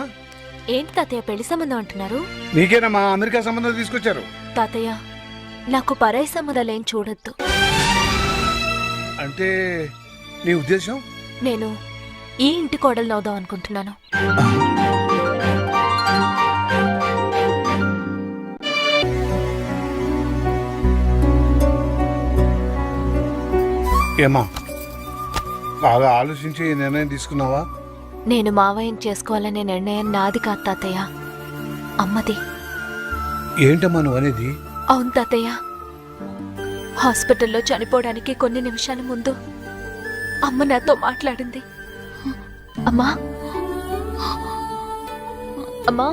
ఏంటి తాతయ్య పెళ్లి సంబంధం అంటున్నారు? నీకేనమ్మా అమెరికా సంబంధం తీసుకొచ్చారు. తాతయ్య నాకు పరాయి సంబంధాలు ఏం చూడొద్దు. అంటే నీ ఉద్దేశం? నేను ఈ ఇంటి కోడలు అవుదాం అనుకుంటున్నాను. ఏమా బాగా ఆలోచించి ఈ నిర్ణయం తీసుకున్నావా? నేను మావయ్యని చేసుకోవాలనే నిర్ణయం నాది కాదు తాతయ్య, అమ్మది. ఏంటమ్మా నువ్వు అనేది? అవును తాతయ్య, హాస్పిటల్లో చనిపోవడానికి కొన్ని నిమిషాల ముందు అమ్మ నాతో మాట్లాడింది. అమ్మా అమ్మా,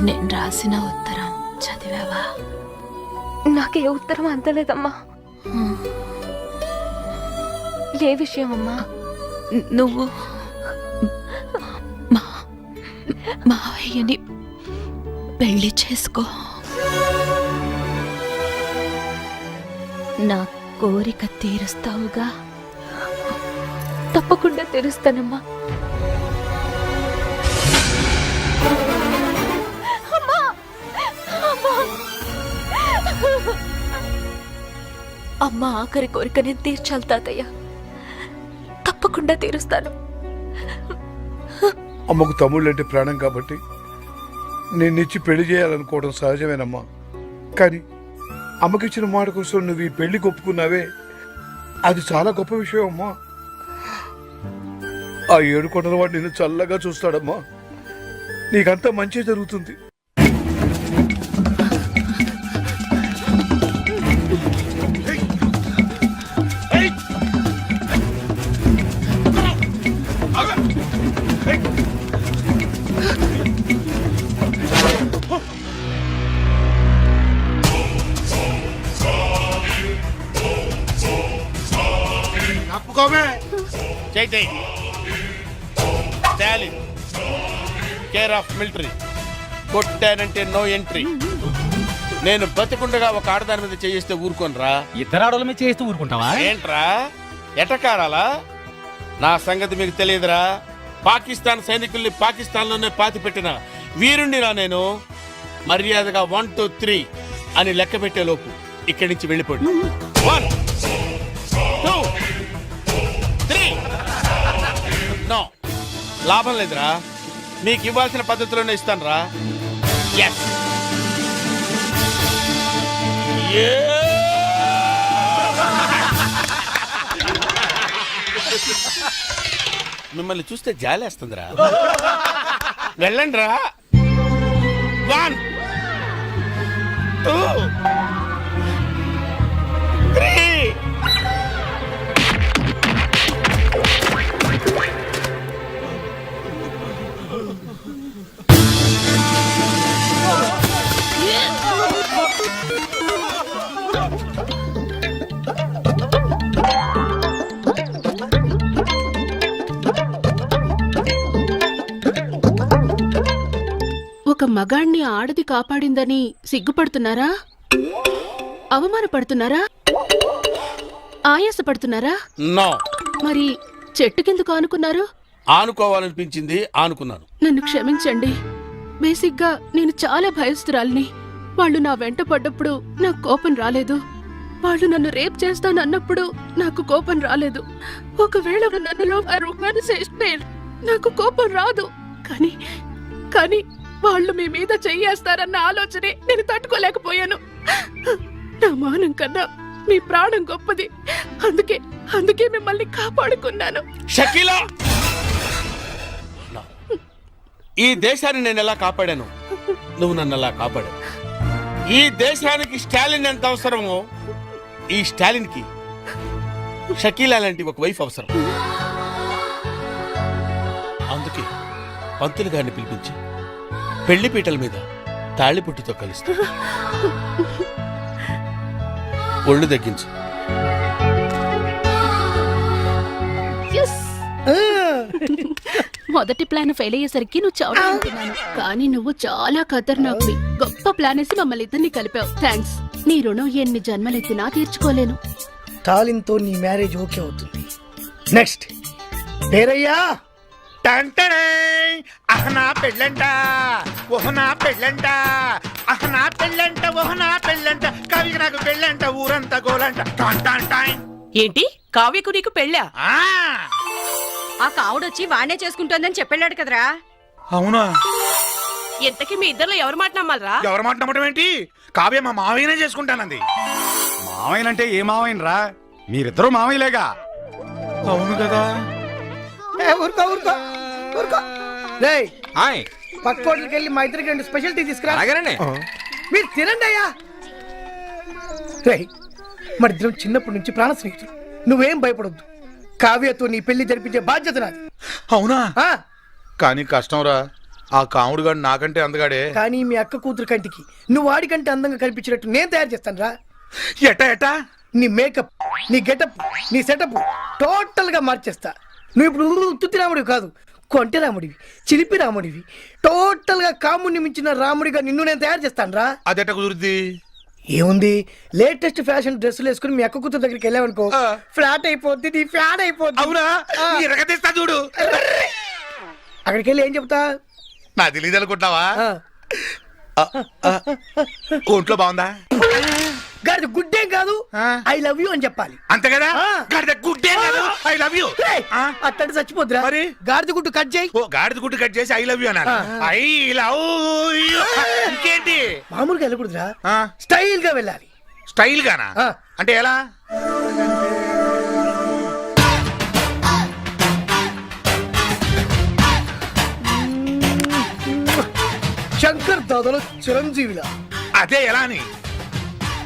నేను రాసిన ఉత్తరం చదివావా? నాకే ఉత్తరం అందలేదమ్మా. ఏ విషయం అమ్మా? నువ్వు మావయ్యని పెళ్లి చేసుకో. నా కోరిక తీరుస్తావుగా? తప్పకుండా తీరుస్తానమ్మా. అమ్మ ఆఖరి కోరిక నేను తీర్చాలి తాతయ్య, తప్పకుండా తీరుస్తాను. అమ్మకు తమ్ముళ్ళు అంటే ప్రాణం కాబట్టి నిన్నిచ్చి పెళ్లి చేయాలనుకోవడం సహజమేనమ్మా. కానీ అమ్మకిచ్చిన మాట కోసం నువ్వు ఈ పెళ్లికి ఒప్పుకున్నావే, అది చాలా గొప్ప విషయం అమ్మా. ఆ 7 కొండల వాడు నిన్ను చల్లగా చూస్తాడమ్మా. నీకంతా మంచి జరుగుతుంది. Care of military. కొట్టానంటే నో ఎంట్రీ. నేను బతికుండగా ఒక ఆడదాని మీద చేయిస్తే ఊరుకోనరా? ఇద్దరు ఆడల మీద చేస్తూ ఊరుకుంటావా ఏంట్రా ఎటకారాలా? నా సంగతి మీకు తెలియదురా. పాకిస్తాన్ సైనికుల్ని పాకిస్తాన్లోనే పాతి పెట్టిన వీరుణ్ణిరా నేను. మర్యాదగా 1 2 3 అని లెక్క పెట్టే లోపు ఇక్కడి నుంచి వెళ్ళిపోండి. 1 2 3. నో, లాభం లేదురా. మీకు ఇవ్వాల్సిన పద్ధతిలోనే ఇస్తాను రా. మిమ్మల్ని చూస్తే జాలేస్తుందిరా. వెళ్ళండి రా. 1 2 3. ఒక మగాణ్ణి ఆడది కాపాడిందని సిగ్గుపడుతున్నారా? అవమానపడుతున్నారా? ఆయాసపడుతున్నారా? నో. మరి చెట్టు కిందకు ఆనుకున్నారు? ఆనుకోవాలనిపించింది, ఆనుకున్నాను. నన్ను క్షమించండి. బేసిక్గా నేను చాలా భయస్తురాల్ని. వాళ్ళు నా వెంట పడ్డప్పుడు నాకు కోపం రాలేదు. వాళ్ళు నన్ను రేప్ చేస్తానన్నప్పుడు నాకు కోపం రాలేదు. ఒకవేళ నన్నులో నాకు కోపం రాదు. కానీ వాళ్ళు మీ మీద చెయ్యేస్తారన్న ఆలోచనే నేను తట్టుకోలేకపోయాను. నా మానం కన్నా మీ ప్రాణం గొప్పది. అందుకే మిమ్మల్ని కాపాడుకున్నాను. షకీలా, ఈ దేశాన్ని నేను ఎలా కాపాడాను, నువ్వు నన్ను అలా కాపాడావు. ఈ దేశానికి స్టాలిన్ ఎంత అవసరమో, ఈ స్టాలిన్ కి షకీలా లాంటి ఒక వైఫ్ అవసరం. అందుకే పంతులు గారిని పిలిపించి పెళ్లి పీటల మీద తాళిపుట్టుతో కలుస్తా. ఒళ్ళు తగ్గించు. మొదటి ప్లాన్ ఫెయిల్ అయ్యేసరికి నువ్వు చావుతున్నాను, కానీ నువ్వు చాలా ఖతర్నాక్వి. గొప్ప ప్లాన్ వేసి మమ్మల్ని ఇద్దరిని కలిపావు. థ్యాంక్స్. నీ రుణం ఎన్ని జన్మలెత్తినా తీర్చుకోలేను. తాలింతో నీ మ్యారేజ్ ఓకే అవుతుంది. నెక్స్ట్ పేరయ్యా. అహనా పెళ్ళంట, ఓహనా పెళ్ళంట, అహనా పెళ్ళంట, ఓహనా పెళ్ళంట, కవికి నాకు పెళ్ళంట, ఊరంతా గోలంట. ఏంటి కావ్యకు నీకు పెళ్ళా? ఆ కావుడొచ్చి వాణ్ణే చేసుకుంటోందని చెప్పాడు కదరా. అవునా? ఎంతకి మీ ఇద్దరు ఎవరు మాట నమ్మాలరా? ఎవరు మాట నమ్మటం ఏంటి? కావ్య మా మావయ్యనే చేసుకుంటానంది. మావయ్యనంటే ఏ మావయ్యనరా? మీరిద్దరూ మావయ్యలేగా. అవును కదా. ఊరుకో ఊరుకో ఊరుకో. రేయ్, పక్క హోటల్కి వెళ్ళి మా ఇద్దరికి 2 స్పెషల్ టీ తీసుకురా. మీరు తినండి అయ్యా. రేయ్, మన ఇద్దరం చిన్నప్పటి నుంచి ప్రాణ స్నేహితులు. నువ్వేం భయపడొద్దు. కావ్యతో నీ పెళ్లి జరిపించే బాధ్యత నాది. అవునా? కానీ కష్టంరా. ఆ కాముడు గాడు నాకంటే అందగాడే. కానీ మీ అక్క కూతురు కంటికి నువ్వు వాడికంటే అందంగా కనిపించినట్టు నేను తయారు చేస్తాను రా. ఎట్టా? నీ మేకప్, నీ గెటప్, నీ సెటప్ టోటల్ గా మార్చేస్తా. నువ్వు ఇప్పుడు ఉత్తుత్తి రాముడివి కాదు, కొంటె రాముడివి, చిలిపి రాముడివి. టోటల్ గా కాముడిని మించిన రాముడిగా నిన్ను నేను తయారు చేస్తాను రా. అదెట్ట కుదురుద్ది? ఏముంది, లేటెస్ట్ ఫ్యాషన్ డ్రెస్సులు వేసుకుని మీ అక్క కూతురు దగ్గరికి వెళ్ళావనుకో, ఫ్లాట్ అయిపోద్ది, నీ ఫ్యాన్ అయిపోద్ది. అవునా? ఎరగదీస్తా చూడు. అక్కడికి వెళ్ళి ఏం చెప్తా? నా తెలీదు అనుకుంటావా? ఒంట్లో బాగుందా? గాడిద గుడ్డే కాదు, ఐ లవ్ యూ అని చెప్పాలి. అంతే కదా? గాడిద గుడ్డే కాదు, ఐ లవ్ యూ. అట్టంటే చచ్చిపోద్దురా. మరి గాడిద గుడ్డు కట్ చేయి. గాడిద గుడ్డు కట్ చేసి ఐ లవ్ యూ అన్నారు. I love you. ఇంకేంటి? మామూలుగా వెళ్ళకూడదురా, స్టైల్ గా వెళ్ళాలి. స్టైల్ గానా? అంటే ఎలా? శంకర్ దాదాలో చిరంజీవిలా. అదే ఎలా అని?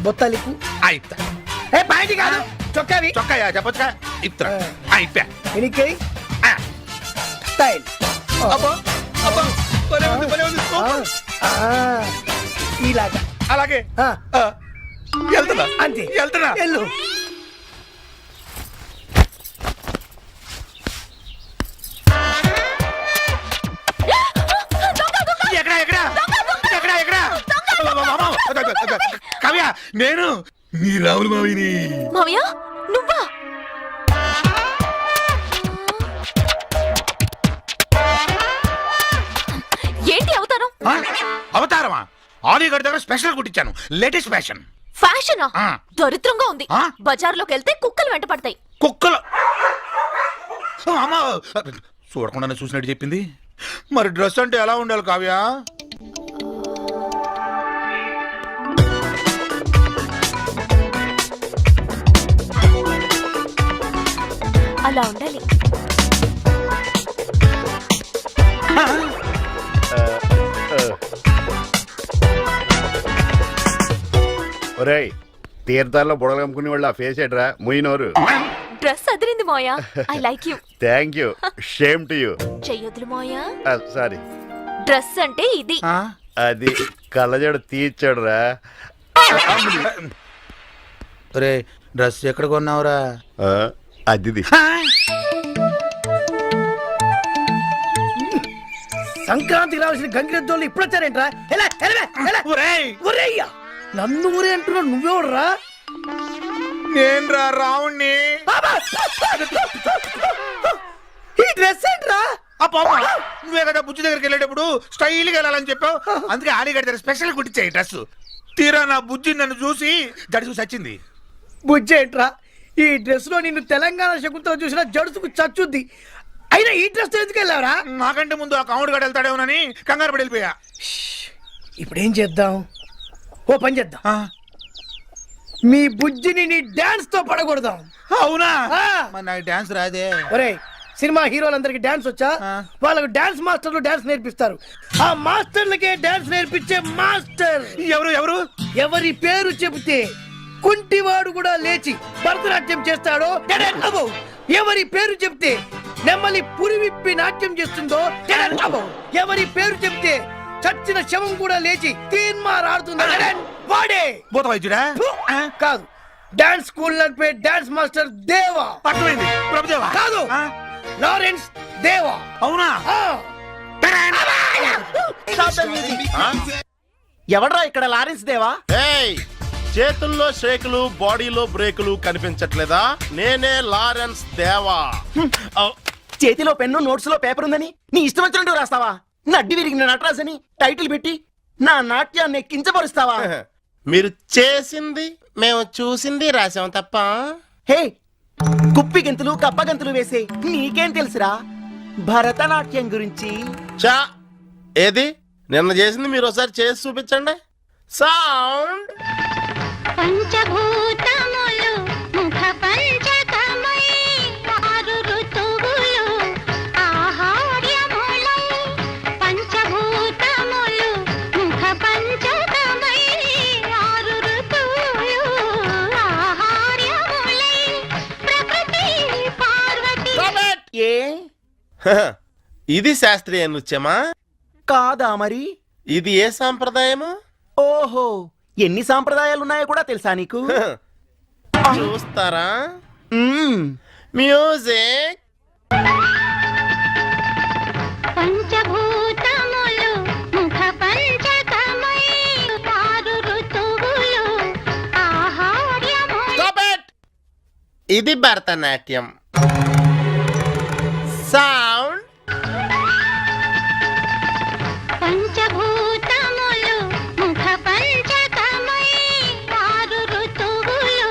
బొత్తాలికు అయితా. ఏ పాయింట్ కాదు, చొక్కావి. చొక్కాయా చెప్పొచ్చుగా. ఇప్తా అయిపోయా. ఎనికై స్టైల్. ఇలాగా. అలాగే వెళ్తున్నా. అంతే, వెళ్తున్నా. వెళ్ళు. కావ్య, నేను నీ రాములు మావిని. మావయ్య నువ్వా? ఏంటి అవతారం? అవతారమా? ఆలీ గారి దగ్గర స్పెషల్ కుట్టించాను, లేటెస్ట్ ఫ్యాషన్. ఫ్యాషనా? దరిద్రంగా ఉంది. బజార్లోకి వెళ్తే కుక్కలు వెంట పడతాయి. కుక్కలు? అమ్మా, చూడకుండానే చూసినట్టు చెప్పింది. మరి డ్రెస్ అంటే ఎలా ఉండాలి కావ్య? అలా ఉండాలి. ఒరేయ్, తీర్థాల్లో బుడలు కమ్ముకునే వాళ్ళు ఆ ఫేస్ ఎడ్రా ముయినోరు. డ్రెస్ అదిరింది మోయా. I like you. Thank you. Shame to you. చెయ్యొద్దులు మోయా. సారీ. డ్రెస్ అంటే ఇది. అది కళ్ళజోడు తీర్చాడురా. ఒరే, డ్రెస్ ఎక్కడ కొన్నావురా? అది సంక్రాంతికి రావాల్సిన గంగిరెద్దోళ్ళు ఇప్పుడు వచ్చారేంట్రా? నన్ను ఊరే అంటున్నా, నువ్వెవడరా? నేను రా రావుణ్ణి. డ్రెస్ ఏంట్రా? నువ్వే కదా బుజ్జి దగ్గరికి వెళ్ళేటప్పుడు స్టైల్ గా వెళ్ళాలని చెప్పావు. అందుకే ఆలిగడ్డ దగ్గర స్పెషల్ కుట్టించాయి డ్రెస్. తీరా నా బుజ్జి నన్ను చూసి జడుసు చచ్చింది. బుజ్జి ఏంట్రా? ఈ డ్రెస్ లో నిన్ను తెలంగాణ శకుంతో చూసిన జడుసుకు చచ్చుద్ది. అయినా ఈ డ్రెస్ ఎందుకు వెళ్ళావరా? నాకంటే ముందు ఆ కాముడు గడ వెళ్తాడేమోనని కంగారు పడి వెళ్ళిపోయా. ఇప్పుడు ఏం చేద్దాం? ఓ పని చేద్దాం, మీ బుజ్జిని నీ డాన్స్ తో పడగొడదాం. అవునా? నాకు డాన్స్ రాదే. ఒరేయ్, సినిమా హీరోలందరికి డాన్స్ వచ్చా? వాళ్ళకు డాన్స్ మాస్టర్లు డాన్స్ నేర్పిస్తారు. ఆ మాస్టర్లకే డాన్స్ నేర్పించే మాస్టర్ ఎవరు? ఎవరి పేరు చెబితే కుంటివాడు కూడా లేచి భరతనాట్యం చేస్తాడో అబ్బో. ఎవరి పేరు చెప్తే నెమ్మలి పురి విప్పి నాట్యం చేస్తుందో అబ్బో. ఎవరి పేరు చెప్తే చచ్చిన శవం కూడా లేచి తీన్మార్ ఆడుతుందో వాడే భూత వైద్యుడా? కాదు, డాన్స్ స్కూల్ నడిపే డాన్స్ మాస్టర్ దేవా. అర్థమైంది. ప్రభుదేవా కాదు, లారెన్స్ దేవా. అవునా? ఎవడ్రా ఇక్కడ లారెన్స్ దేవా? చేతుల్లో షేకులు బాడీలో బ్రేకులు కనిపించట్లేదా? నేనే లారెన్స్ దేవా. చేతిలో పెన్ను నోట్స్ లో పేపర్ ఉందని నీ ఇష్టం వచ్చినట్టు రాస్తావా? నడ్డి విరిగిన నటరాజ్ అని టైటిల్ పెట్టి నా నాట్యాన్ని కించపరుస్తావా? మీరు చేసింది మేము చూసింది రాసాం తప్ప. హే, కుప్పి గెంతులు కప్ప గెంతులు వేసే నీకేం తెలుసురా భరతనాట్యం గురించి? చా ఏది నిన్న చేసింది మీరు ఒకసారి చేసి చూపించండి. సౌండ్. పంచభూతములు ముఖ పంచకమై ఆరు ఋతువులు ఆహార్యములై. పంచభూతములు ముఖ పంచకమై ఆరు ఋతువులు ఆహార్యములై. ప్రకృతి పార్వతి. ఏ ఇది శాస్త్రీయ నృత్యమా? కాదా మరి? ఇది ఏ సాంప్రదాయము? ఓహో, ఎన్ని సాంప్రదాయాలు ఉన్నాయో కూడా తెలుసా నీకు? చూస్తారా? మ్యూజిక్. పంచభూతములు ముఖ పంచకమై ఆరు ఋతువులు ఆహార్యములై. ఇది భరతనాట్యం. సౌండ్. పంచభూతములు ముఖ పంచకమై ఆరు ఋతువులు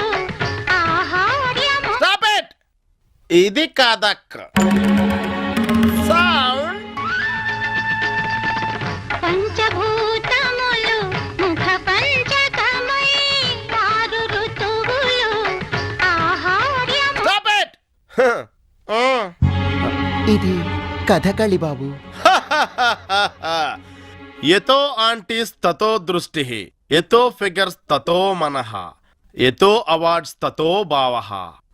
ఆహార్యము. ఇది కథక్. సౌండ్. పంచభూతములు ముఖ పంచకమై ఆరు ఋతువులు ఆహార్యము. ఇది కథకళి బాబు. ఎతో ఆంటీస్ తతో దృష్టి, ఎతో ఫిగర్స్ తతో మనః, ఎతో అవార్డ్స్ తతో భావః.